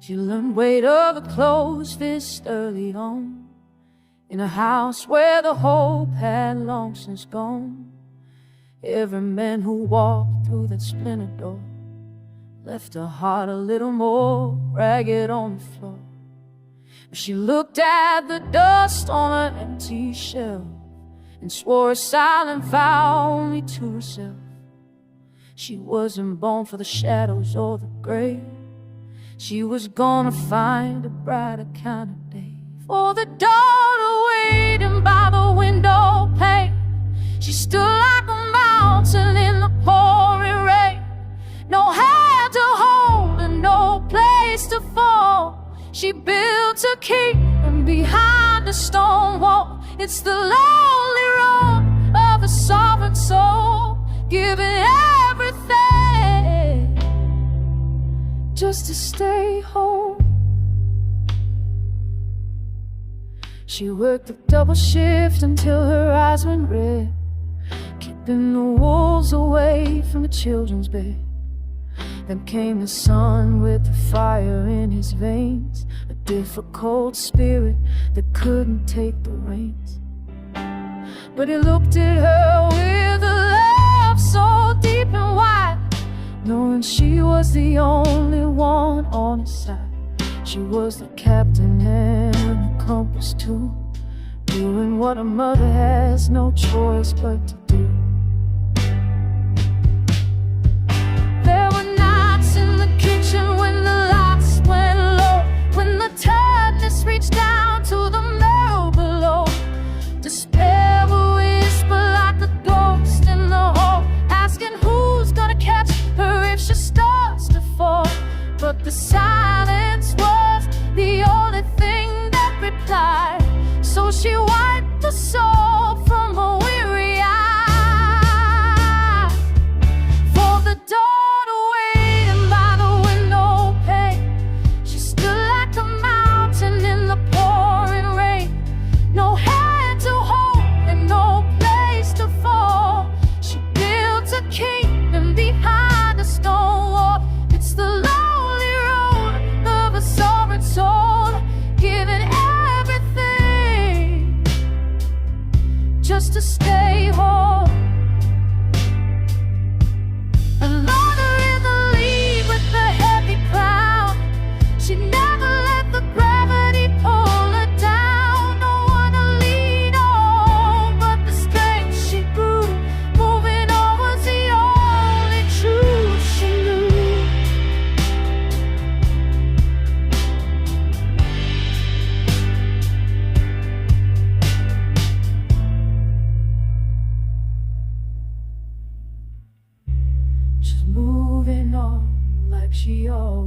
She learned weight of a closed fist early on, in a house where the hope had long since gone. Every man who walked through that splintered door left her heart a little more ragged on the floor. She looked at the dust on an empty shelf and swore a silent vow only to herself. She wasn't born for the shadows or the grave. She was gonna find a brighter kind of day. For the daughter waiting by the window pane, she stood like a mountain in the pouring rain. No hand to hold and no place to fall. She built a kingdom behind a stone wall. It's the lonely road of a sovereign soul, giving everything just to stay home. She worked a double shift until her eyes went red, keeping the wolves away from the children's bed. Then came the sun with the fire in his veins, a difficult spirit that couldn't take the reins. But he looked at her with a love so deep and wide, knowing she was the only one on his side. She was the captain and the compass too, doing what a mother has no choice but to do. There were nights in the kitchen when the lights went low, when the tiredness reached down to the marrow below. Despair would whisper like a ghost in the hall, asking who's gonna catch her if she starts to fall. But the silence was the only thing that replied, so she wiped the soul from her weary eye. For the daughter waiting by the window pane, she stood like a mountain in the pouring rain. No hand to hold and no place to fall. She built a kingdom behind a stone wall. It's the lonely road of a sovereign soul, giving everything just to stay home. A loner in the lead with the heavy crown, she never let the gravity pull her down. No one to lean on but the strength she grew. Moving on was the only truth she knew. Just moving on like she always